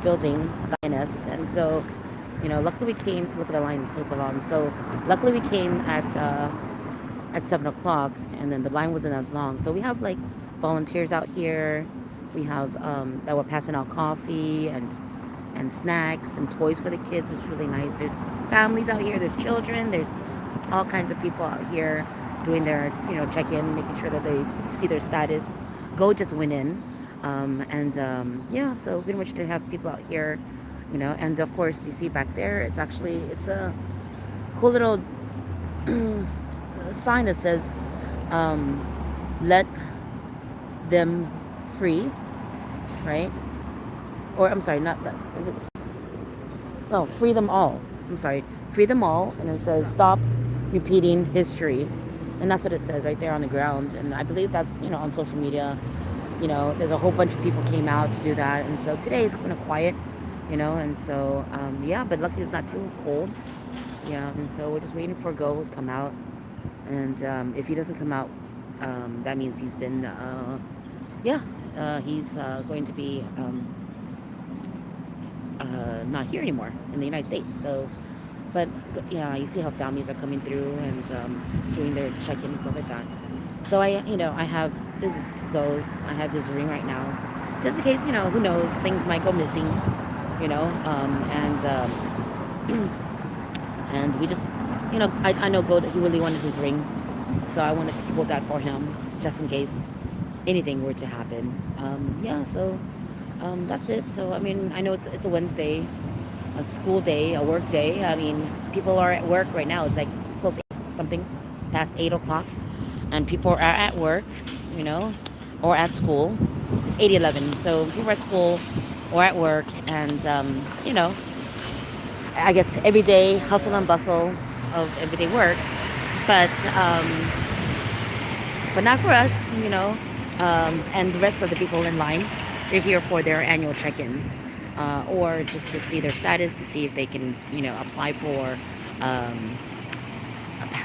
building, lioness. And so, luckily we came. Look at the line is super long. So luckily we came at 7 o'clock, and then the line wasn't as long. So we have like volunteers out here. We have that were passing out coffee and snacks and toys for the kids, which is really nice. There's families out here. There's children. There's all kinds of people out here doing their check-in, making sure that they see their status. Go just went in, yeah. So pretty much to have people out here, and of course you see back there. It's a cool little sign that says, "Let them free," right? Or I'm sorry, not that. Is it? No, free them all. I'm sorry, free them all, and it says stop repeating history, and that's what it says right there on the ground. And I believe that's on social media. There's a whole bunch of people came out to do that, and so today is kind of quiet, and so yeah. But luckily it's not too cold, yeah. And so we're just waiting for Go to come out, and if he doesn't come out, that means he's been yeah, he's going to be not here anymore in the United States. So, but yeah, you see how families are coming through and doing their check-in and stuff like that. So I have this is goes. I have his ring right now, just in case who knows, things might go missing, and and we just I know Go he really wanted his ring, so I wanted to hold that for him just in case anything were to happen. Yeah, so that's it. So I mean, I know it's a Wednesday, a school day, a work day. I mean, people are at work right now. It's like close to something past 8 o'clock, and people are at work, you know, or at school. It's 8:11, so people are at school or at work, and I guess everyday hustle and bustle of everyday work. But but not for us, and the rest of the people in line. They're here for their annual check-in, or just to see their status, to see if they can, apply for um,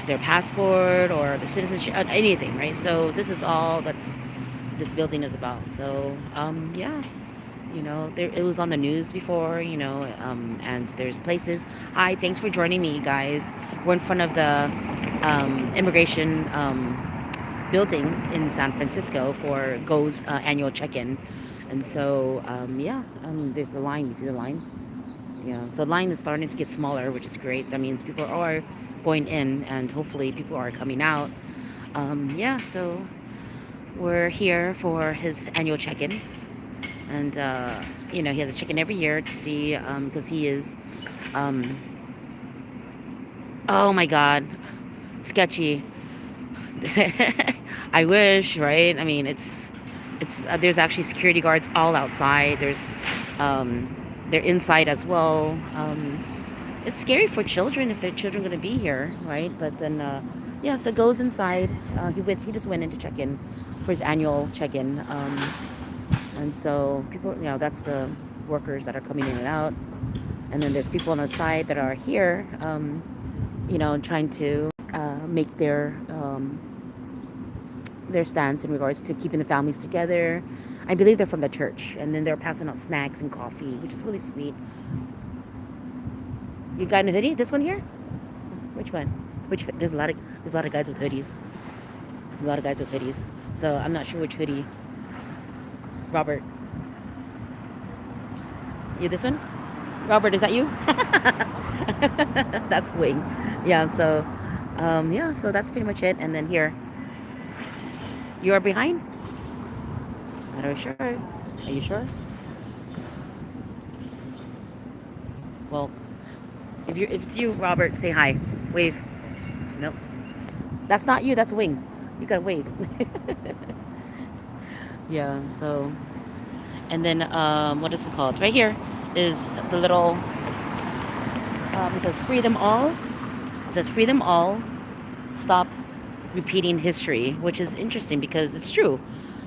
their passport or their citizenship, anything, right? So this is all that's this building is about. So yeah, there, it was on the news before, and there's places. Hi, thanks for joining me, guys. We're in front of the immigration building in San Francisco for Go's annual check-in. And so, yeah, there's the line. You see the line? Yeah, so the line is starting to get smaller, which is great. That means people are going in, and hopefully people are coming out. Yeah, so we're here for his annual check-in. And, he has a check-in every year to see, because he is, um, oh my God, sketchy. I wish, right? I mean, it's there's actually security guards all outside. They're inside as well. It's scary for children if their children going to be here, right? But then, yeah, so goes inside. He just went in to check in for his annual check-in, and so people, that's the workers that are coming in and out, and then there's people on the side that are here, trying to make their stance in regards to keeping the families together. I believe they're from the church, and then they're passing out snacks and coffee, which is really sweet. You got a hoodie? This one here? Which one? There's a lot of guys with hoodies. A lot of guys with hoodies. So I'm not sure which hoodie. Robert, you this one? Robert, is that you? That's Wing. Yeah. So, yeah. So that's pretty much it. And then here, you are behind. Not really sure. Are you sure? Well, if it's you, Robert, say hi. Wave. Nope. That's not you. That's Wing. You gotta wave. Yeah. So, and then what is it called? Right here is the little. It says "Free them all." It says "Free them all. Stop repeating history," which is interesting because it's true.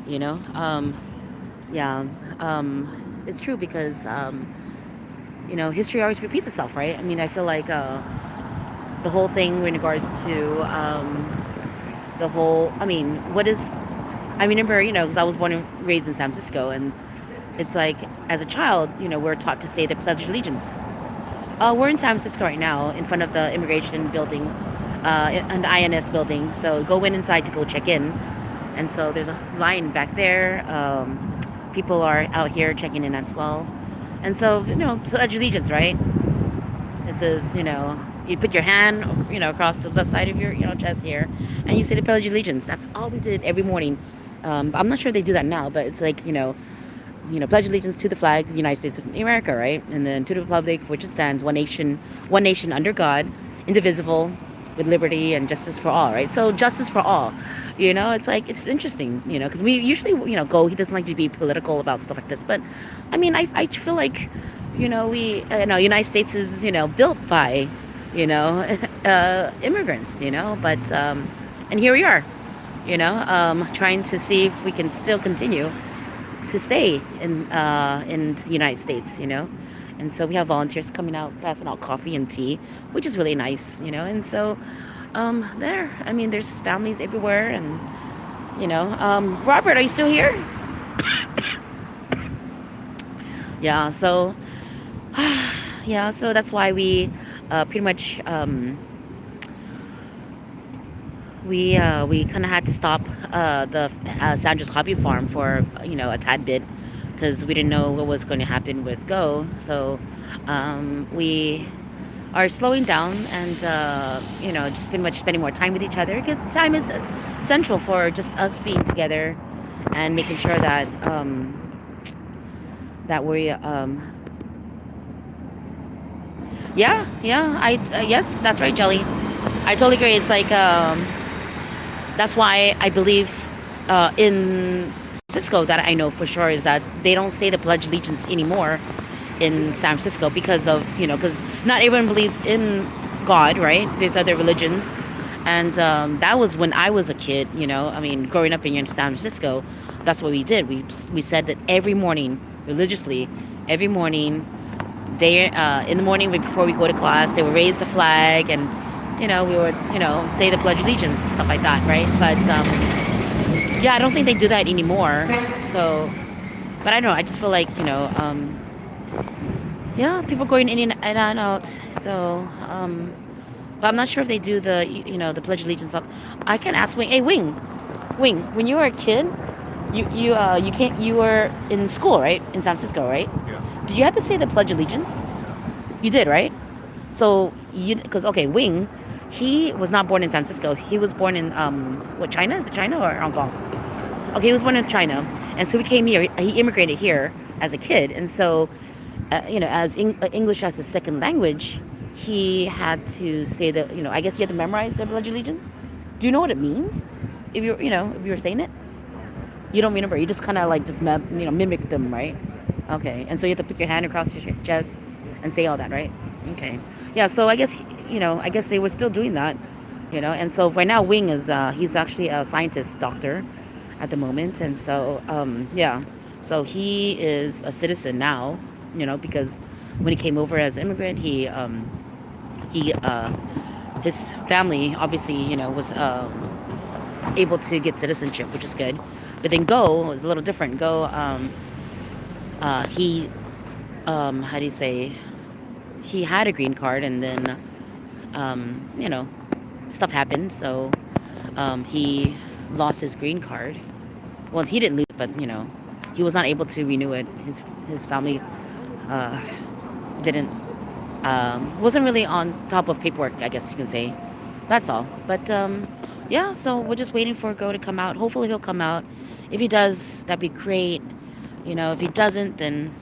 You know. Yeah. It's true because history always repeats itself, right? I mean, I feel like the whole thing in regards to the whole. I mean, what is? I remember, because I was born and raised in San Francisco, and it's like as a child, we're taught to say the Pledge of Allegiance. We're in San Francisco right now, in front of the immigration building, an INS building. So go in inside to go check in, and so there's a line back there. People are out here checking in as well, and so Pledge Allegiance, right? This is, you put your hand, across the left side of your, chest here, and you say the Pledge of Allegiance. That's all we did every morning. I'm not sure they do that now, but it's like, pledge allegiance to the flag of the United States of America, right? And then to the republic for which it stands, one nation under God, indivisible, with liberty and justice for all, right? So justice for all, it's like, it's interesting, because we usually, he doesn't like to be political about stuff like this, but I mean, I feel like, United States is, built by, immigrants, but, and here we are, trying to see if we can still continue to stay in the United States, And so we have volunteers coming out passing out coffee and tea, which is really nice, And so there, I mean, there's families everywhere, and Robert, are you still here? Yeah. So yeah, so that's why we pretty much we kind of had to stop the Sandra's hobby farm for a tad bit because we didn't know what was going to happen with Go. So we are slowing down and just pretty much spending more time with each other because time is central for just us being together and making sure that that we yeah, I yes, that's right, Jelly. I totally agree. It's like that's why I believe in Francisco that I know for sure is that they don't say the Pledge of Allegiance anymore in San Francisco because of because not everyone believes in God, right? There's other religions, and that was when I was a kid. I mean, growing up in San Francisco, that's what we did. We said that every morning religiously, every morning, day in the morning before we go to class, they would raise the flag and we would, say the Pledge of Allegiance, stuff like that, right? But yeah, I don't think they do that anymore. So, but I don't know. I just feel like, yeah, people going in and out. So, but I'm not sure if they do the, the Pledge of Allegiance. I can ask Wing. Hey, Wing, when you were a kid, you were in school, right? In San Francisco, right? Yeah. Did you have to say the Pledge of Allegiance? You did, right? So because okay, Wing, he was not born in San Francisco. He was born in what, China? Is it China or Hong Kong? Okay, he was born in China, and so he came here. He immigrated here as a kid, and so as English as a second language, he had to say that. I guess you had to memorize the Pledge of Allegiance. Do you know what it means? If you were saying it, you don't remember. You just kind of like just mimic them, right? Okay, and so you have to put your hand across your chest and say all that, right? Okay, yeah. So I guess I guess they were still doing that, And so right now, Wing is he's actually a scientist doctor at the moment, and so yeah. So he is a citizen now, because when he came over as an immigrant, he his family obviously was able to get citizenship, which is good. But then Go was a little different. Go he how do you say, he had a green card, and then stuff happened, so he lost his green card. Well, he didn't lose it, but he was not able to renew it. His family uh, didn't wasn't really on top of paperwork, I guess you can say. That's all. But yeah, so we're just waiting for Go to come out. Hopefully he'll come out. If he does, that'd be great. If he doesn't, then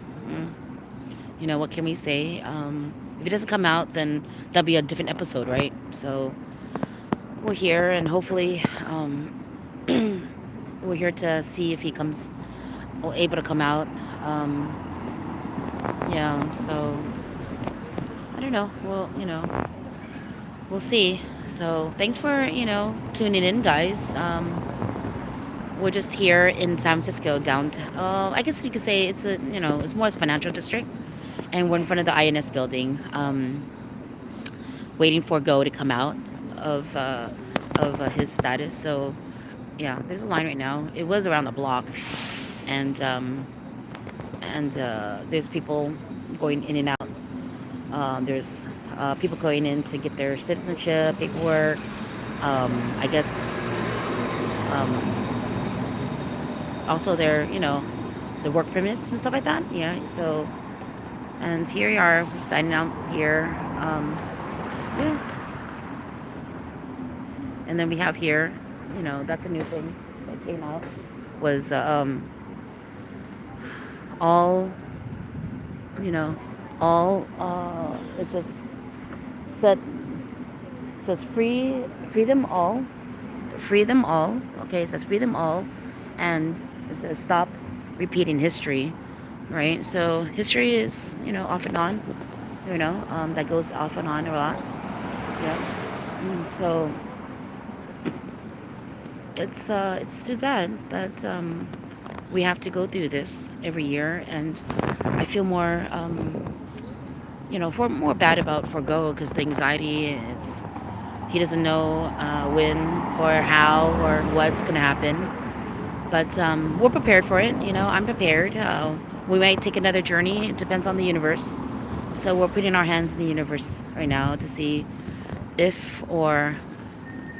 what can we say? If he doesn't come out, then that'll be a different episode, right? So we're here, and hopefully we're here to see if he comes or able to come out. Yeah, so I don't know. Well, we'll see. So thanks for tuning in, guys. We're just here in San Francisco downtown. I guess you could say it's it's more a financial district, and we're in front of the INS building, waiting for Go to come out of his status. So yeah, there's a line right now. It was around the block, and and there's people going in and out. There's people going in to get their citizenship paperwork. I guess also their, the work permits and stuff like that. Yeah. So, and here we are, we're standing out here. Yeah. And then we have here, that's a new thing that came out, was all, you know, all, it said, says free them all, free them all. Okay, it says free them all, and it says stop repeating history, right? So history is, off and on, that goes off and on a lot. Yeah. So it's too bad that we have to go through this every year, and I feel more for more bad about Forgo because the anxiety. He doesn't know when or how or what's gonna happen, but we're prepared for it. I'm prepared. We might take another journey. It depends on the universe. So we're putting our hands in the universe right now to see if or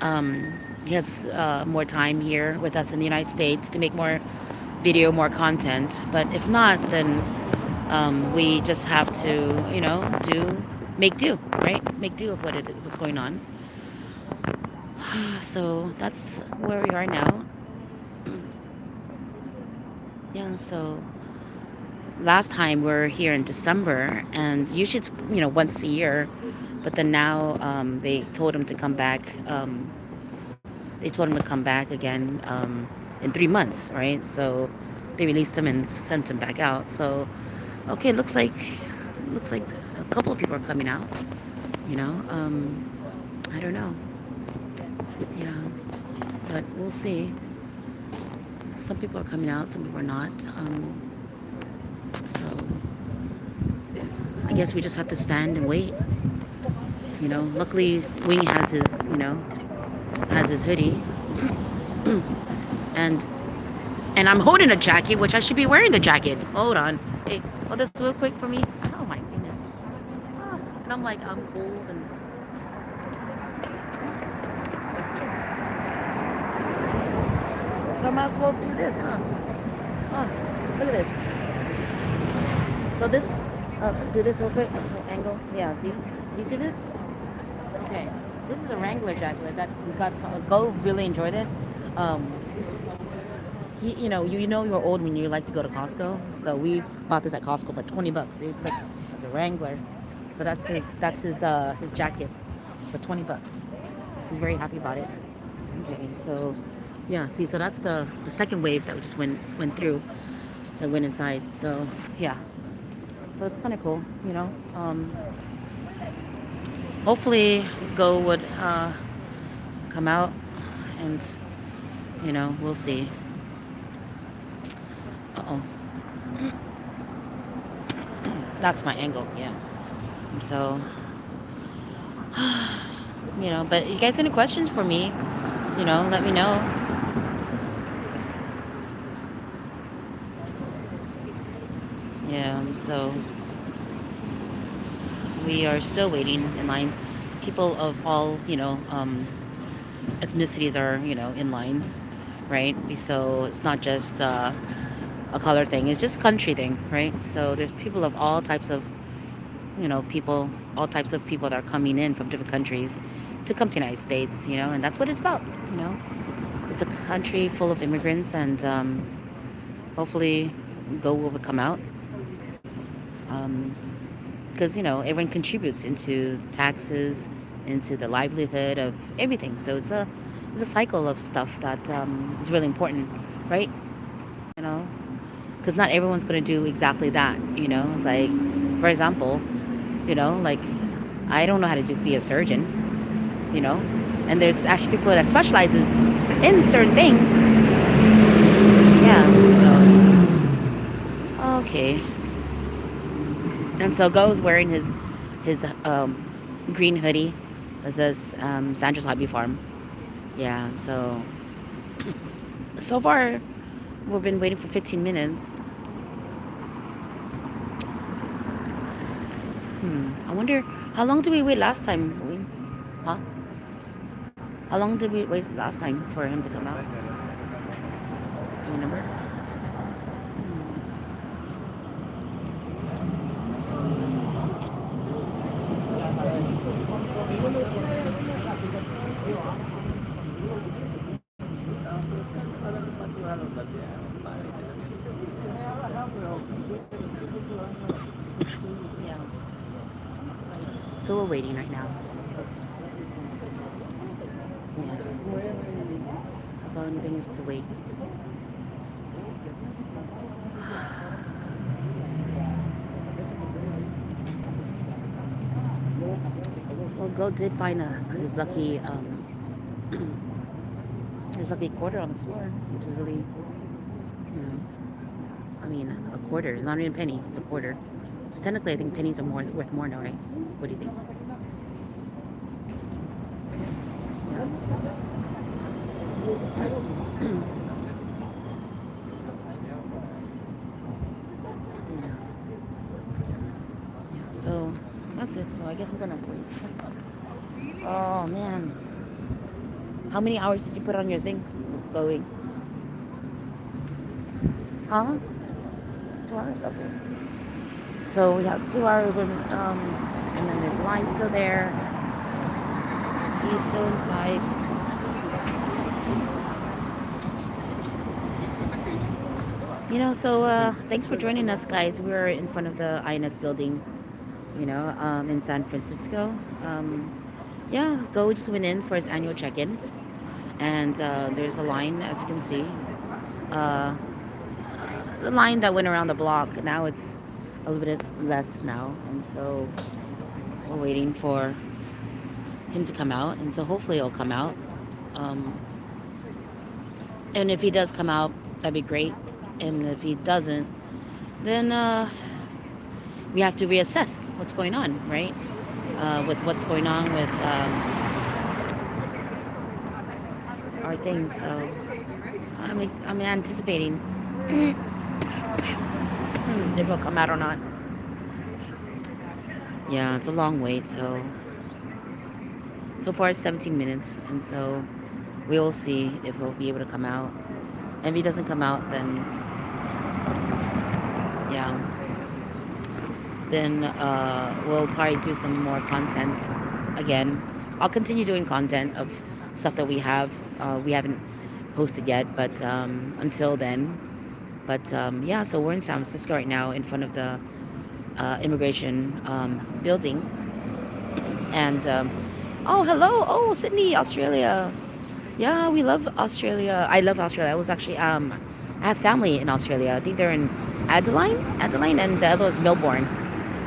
he has more time here with us in the United States to make more video, more content. But if not, then we just have to, make do, right? Make do of what's going on. So that's where we are now. Yeah. So last time we are here in December, and usually it's once a year, but then now they told him to come back. They told him to come back again in 3 months, right? So they released him and sent him back out. So okay, looks like a couple of people are coming out. I don't know. Yeah, but we'll see. Some people are coming out, some people are not. So I guess we just have to stand and wait. Luckily Wing has his hoodie, and I'm holding a jacket, which I should be wearing the jacket. Hold on. Hey, hold this real quick for me. Oh my goodness. And I'm like, I'm cold and so I might as well do this, huh? Look at this. So this, do this real quick. Angle. Yeah, see? You see this? Okay. This is a Wrangler jacket that we got from Go. Really enjoyed it. Um, you're old when you like to go to Costco. So we bought this at Costco for 20 bucks, dude. Like, it's a Wrangler. So that's his jacket for 20 bucks. He's very happy about it. Okay, so yeah, see, so that's the second wave that we just went through, that went inside. So yeah, so it's kind of cool. Hopefully Go would come out, and we'll see. Uh-oh. That's my angle, yeah. So but you guys any questions for me, let me know. Yeah, so we are still waiting in line. People of all, ethnicities are, in line, right? So it's not just a color thing, it's just country thing, right? So there's people of all types of, people, all types of people that are coming in from different countries to come to the United States, and that's what it's about, It's a country full of immigrants, and hopefully Go will come out. Because everyone contributes into taxes, into the livelihood of everything. So it's a cycle of stuff that is really important, right? You know, because not everyone's going to do exactly that. It's like, for example, like I don't know how to be a surgeon. And there's actually people that specializes in certain things. Yeah. So okay. And so Go's wearing his green hoodie. It says Sandra's Hobby Farm. Yeah. So far we've been waiting for 15 minutes. I wonder how long did we wait last time? Huh? How long did we wait last time for him to come out? Do you remember? Yeah. So we're waiting right now. Yeah. That's the only thing is to wait. Well, Go did find his lucky quarter on the floor, which is really, I mean, a quarter. It's not even a penny. It's a quarter. So technically, I think pennies are more worth more now, right? What do you think? Yeah. So that's it. So I guess we're gonna wait. Oh man, how many hours did you put on your thing, Chloe? Huh? 2 hours. Okay. So we have 2 hours, and then there's a line still there. He's still inside. Thanks for joining us, guys. We're in front of the INS building, in San Francisco. Yeah, Go just went in for his annual check-in, and there's a line, as you can see. Uh, the line that went around the block, now it's a little bit less now, and so we're waiting for him to come out, and so hopefully he'll come out. Um, and if he does come out, that'd be great. And if he doesn't, then we have to reassess what's going on, right? With what's going on with our things. So I'm anticipating if he'll come out or not. Yeah, it's a long wait. So far it's 17 minutes, and so we will see if he'll be able to come out. And if he doesn't come out, then yeah, then we'll probably do some more content again. I'll continue doing content of stuff that we haven't posted yet, but until then. But yeah, so we're in San Francisco right now in front of the immigration building. And oh, hello. Oh, Sydney, Australia. Yeah, we love Australia. I love Australia. I was actually I have family in Australia. I think they're in Adelaide, and the other was Melbourne.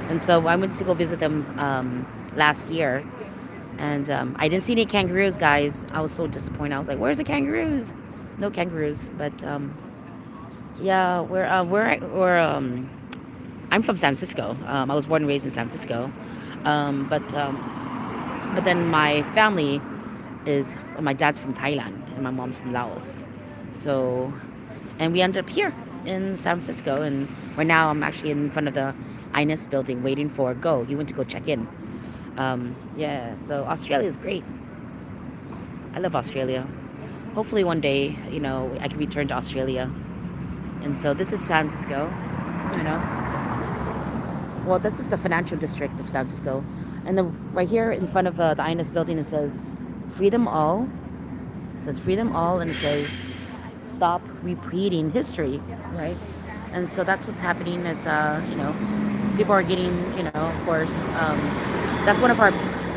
And so I went to go visit them last year, and I didn't see any kangaroos, guys. I was so disappointed. I was like, "Where's the kangaroos?" No kangaroos. But yeah, I'm from San Francisco. I was born and raised in San Francisco, but then my family is my dad's from Thailand and my mom's from Laos. So, and we ended up here in San Francisco, and right now I'm actually in front of the INS building waiting for Go. He went to go check in. Yeah, so Australia is great. I love Australia. Hopefully one day, I can return to Australia. And so this is San Francisco, you know. Well, this is the financial district of San Francisco. And then right here in front of the INS building, it says Freedom All. It says Freedom All, and it says Stop Repeating History, right? And so that's what's happening. It's, people are getting, of course, that's one of our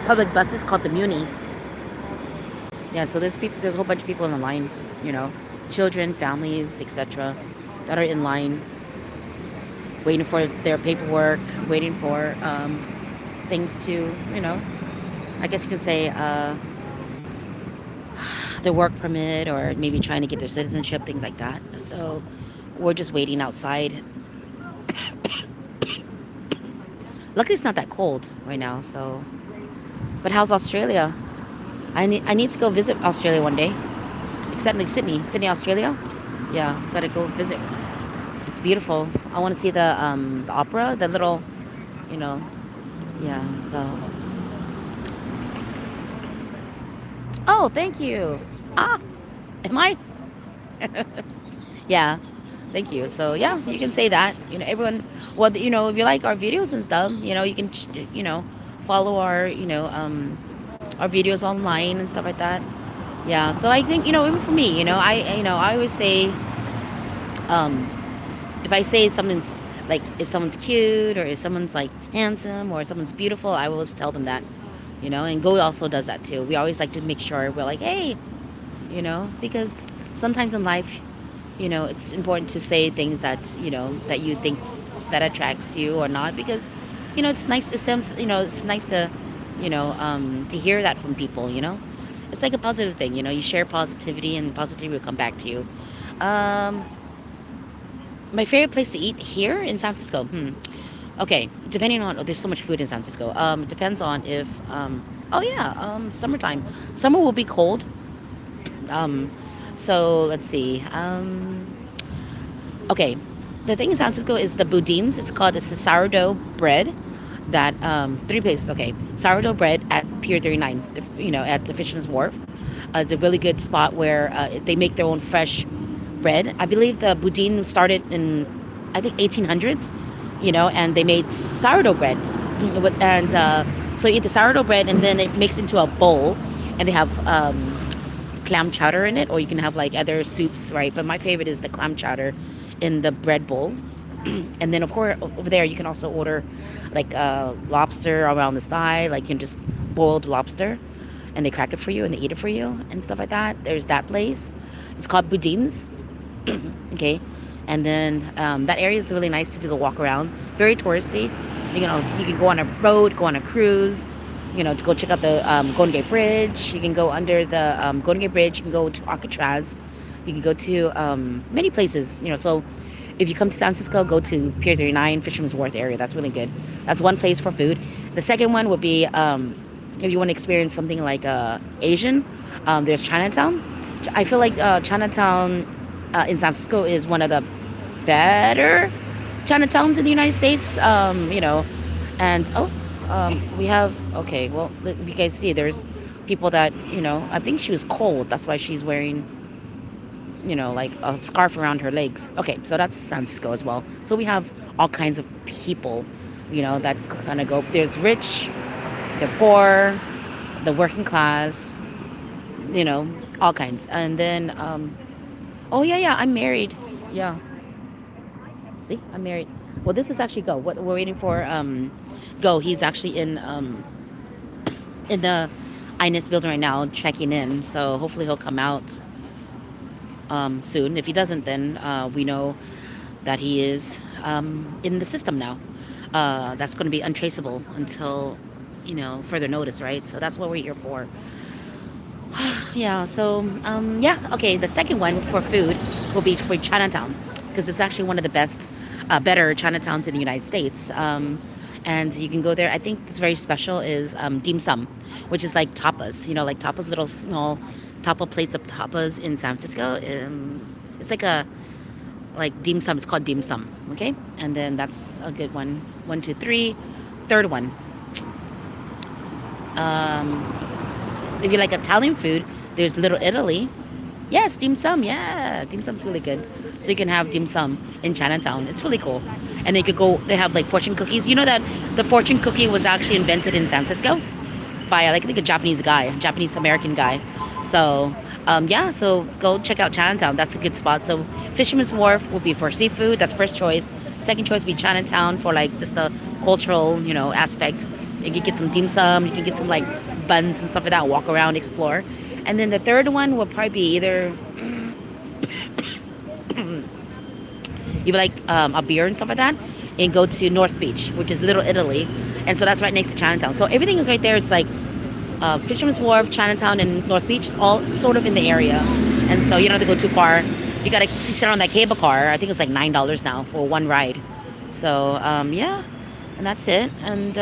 public buses called the Muni. Yeah, so there's a whole bunch of people in the line, children, families, etc., that are in line, waiting for their paperwork, waiting for things to, I guess you could say, their work permit, or maybe trying to get their citizenship, things like that. So we're just waiting outside. Luckily, it's not that cold right now. So, but how's Australia? I need to go visit Australia one day. Except like Sydney, Australia. Yeah, gotta go visit. It's beautiful. I want to see the opera, the little, you know, Yeah. So. Oh, thank you. Ah, am I? Yeah. Thank you. So yeah, you can say that. Everyone. Well, if you like our videos and stuff, you can, follow our videos online and stuff like that. Yeah. So I think even for me, I always say, um, if I say something's like if someone's cute or if someone's like handsome or someone's beautiful, I always tell them that. And Go also does that too. We always like to make sure we're like, hey, because sometimes in life, it's important to say things that you think that attracts you or not, because it's nice. It sounds, it's nice to hear that from people. It's like a positive thing. You share positivity, and positivity will come back to you. um my favorite place to eat here in San Francisco. Okay, depending on, there's so much food in San Francisco. Depends on if oh yeah, summertime. Summer will be cold. um so let's see. Okay, the thing in San Francisco is the boudins. It's a sourdough bread that, three places. Okay, sourdough bread at Pier 39, at the Fisherman's Wharf. It's a really good spot where they make their own fresh bread. I believe the boudin started in, I think, 1800s, and they made sourdough bread. And so you eat the sourdough bread, and then it makes into a bowl, and they have clam chowder in it, or you can have like other soups, right? But my favorite is the clam chowder in the bread bowl. And then, of course, over there you can also order like lobster around the side, like you can just boiled lobster, and they crack it for you and they eat it for you and stuff like that. There's that place. It's called Boudin's. Okay, and then that area is really nice to do the walk around. Very touristy. You can go on a boat, go on a cruise. To go check out the Golden Gate Bridge. You can go under the Golden Gate Bridge. You can go to Alcatraz. You can go to many places. So if you come to San Francisco, go to Pier 39, Fisherman's Wharf area. That's really good. That's one place for food. The second one would be, if you want to experience something like Asian, there's Chinatown. I feel like Chinatown in San Francisco is one of the better Chinatowns in the United States. And we have, okay. Well, if you guys see, there's people that, I think she was cold. That's why she's wearing, like a scarf around her legs. Okay, so that's San Francisco as well. So we have all kinds of people, that kind of go. There's rich, the poor, the working class, all kinds. And then, oh yeah, yeah, I'm married. Yeah, see, I'm married. Well, this is actually Go. What we're waiting for, Go. He's actually in the INS building right now, checking in. So hopefully he'll come out soon. If he doesn't, then we know that he is in the system now. That's going to be untraceable until further notice, right? So that's what we're here for. Yeah. So yeah. Okay. The second one for food will be for Chinatown, because it's actually one of the better Chinatowns in the United States. And you can go there. I think it's very special is dim sum, which is like tapas. Like tapas, little small tapa plates of tapas in San Francisco. It's like a like dim sum. It's called dim sum. Okay, and then that's a good one. One, two, three. Third one. If you like Italian food, there's Little Italy. Yes, dim sum. Yeah, dim sum's really good. So you can have dim sum in Chinatown. It's really cool. And they could go. They have like fortune cookies. You know that the fortune cookie was actually invented in San Francisco by like I think a Japanese guy, a Japanese American guy. So yeah, so go check out Chinatown. That's a good spot. So Fisherman's Wharf will be for seafood. That's first choice. Second choice would be Chinatown for like just the cultural, aspect. You can get some dim sum. You can get some like buns and stuff like that. Walk around, explore. And then the third one will probably be either you like a beer and stuff like that, and go to North Beach, which is Little Italy, and so that's right next to Chinatown. So everything is right there. It's like Fisherman's Wharf, Chinatown, and North Beach is all sort of in the area, and so you don't have to go too far. You sit on that cable car. I think it's like $9 now for one ride. So yeah, and that's it. And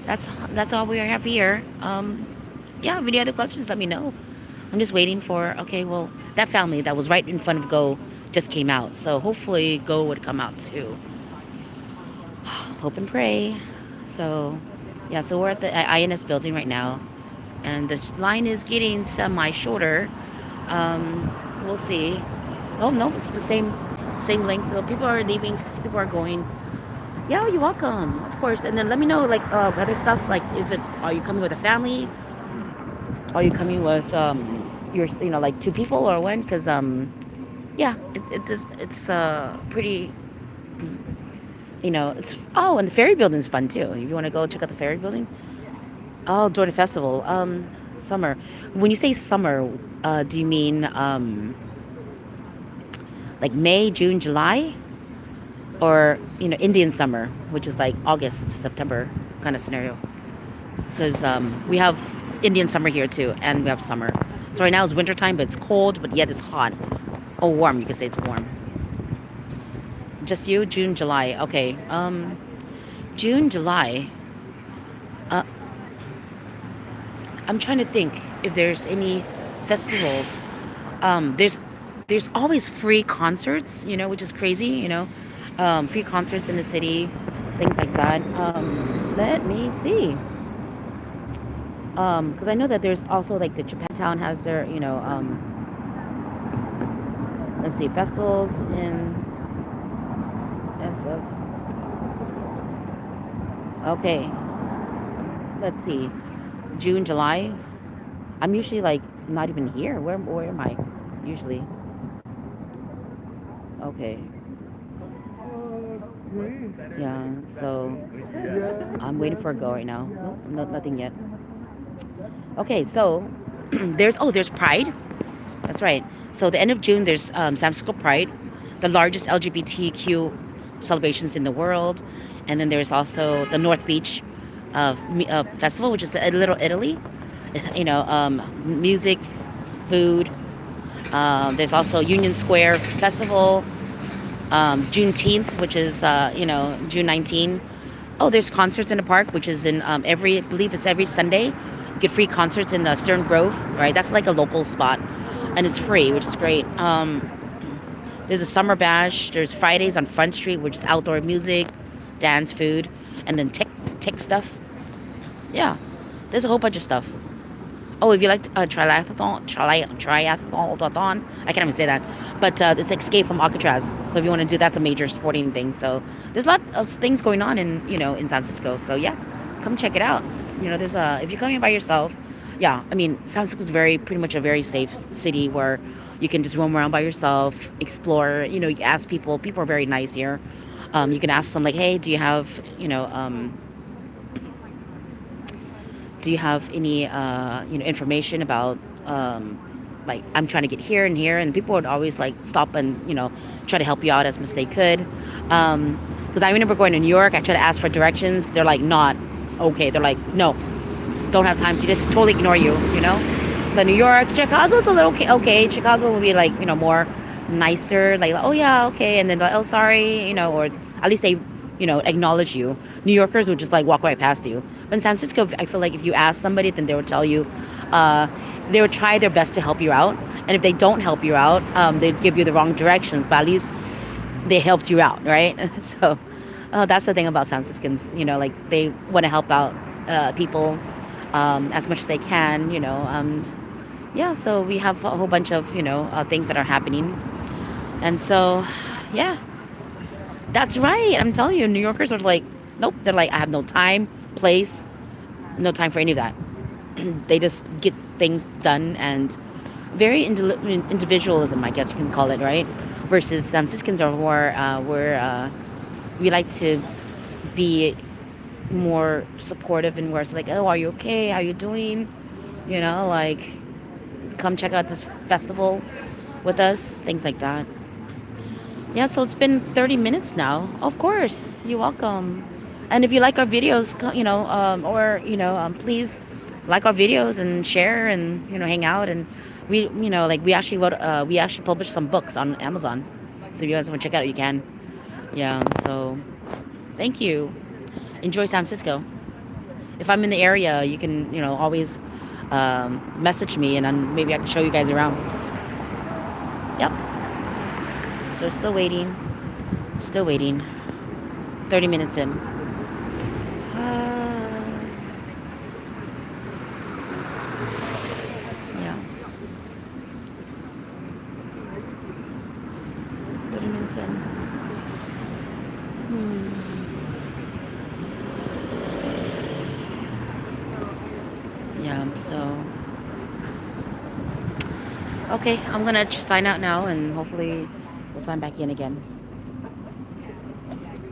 that's all we have here. Yeah, if any other questions, let me know. I'm just waiting for, okay, well, that family that was right in front of Go just came out. So hopefully Go would come out too. Hope and pray. So, yeah, so we're at the INS building right now, and the line is getting semi shorter. We'll see. Oh no, it's the same length. So people are leaving. People are going. Yeah, you're welcome, of course. And then let me know like other stuff. Like, is it? Are you coming with a family? Are you coming with your like two people or one? Because yeah, it's pretty. It's and the ferry building is fun too. If you want to go check out the ferry building. Oh, during the festival. Summer. When you say summer, do you mean like May, June, July, or Indian summer, which is like August, September kind of scenario? Because we have Indian summer here too, and we have summer. So right now it's winter time, but it's cold, but yet it's hot. Oh, warm. You could say it's warm. Just you, June, July. Okay. June, July. Uh, I'm trying to think if there's any festivals. There's always free concerts, which is crazy, free concerts in the city, things like that. Let me see. Because I know that there's also like the Japantown has their, let's see, festivals in SF. Okay, let's see, June, July. I'm usually like not even here. Where am I? Usually. Okay. Yeah. So I'm waiting for a go right now. Nope, nothing yet. Okay. So there's Pride. That's right. So the end of June, there's San Francisco Pride, the largest LGBTQ celebrations in the world, and then there's also the North Beach Festival, which is the Little Italy. Music, food. There's also Union Square Festival, Juneteenth, which is June 19. Oh, there's concerts in the park, which is in I believe it's every Sunday. You get free concerts in the Stern Grove, right? That's like a local spot, and it's free, which is great. There's a summer bash. There's Fridays on Front Street, which is outdoor music, dance, food, and then tech stuff. Yeah, there's a whole bunch of stuff. Oh, if you like triathlon, I can't even say that. But it's Escape from Alcatraz. So if you want to do, that's a major sporting thing. So there's a lot of things going on in San Francisco. So yeah, come check it out. There's if you're coming by yourself, yeah, I mean, San Francisco is pretty much a very safe city where you can just roam around by yourself, explore. You can ask people. People are very nice here. You can ask them like, hey, do you have any information about like I'm trying to get here and here, and people would always like stop and try to help you out as much as they could. Because I remember going to New York, I tried to ask for directions. They're like not okay. They're like, no, don't have time to just totally ignore you. So New York, Chicago's a little okay. Chicago would be like more nicer, like, oh yeah, okay, and then like, oh sorry, or at least they acknowledge you. New Yorkers would just like walk right past you. But in San Francisco, I feel like if you ask somebody, then they would tell you, they would try their best to help you out. And if they don't help you out, they'd give you the wrong directions, but at least they helped you out, right? So that's the thing about San Franciscans, like they want to help out people as much as they can, and yeah, so we have a whole bunch of, things that are happening. And so, yeah, that's right. I'm telling you, New Yorkers are like, nope. They're like, I have no time, place, no time for any of that. They just get things done and very individualism, I guess you can call it, right? Versus San Franciscans are more, we like to be more supportive and where it's like, oh, are you okay? How you doing? Like, come check out this festival with us, things like that. Yeah, so it's been 30 minutes now. Of course, you're welcome. And if you like our videos, please like our videos and share and hang out. And we actually we actually published some books on Amazon. So if you guys want to check it out, you can. Yeah. So thank you. Enjoy San Francisco. If I'm in the area, you can always message me, and then maybe I can show you guys around. Yep. So still waiting. Still waiting. 30 minutes in. So, okay, I'm gonna sign out now, and hopefully we'll sign back in again.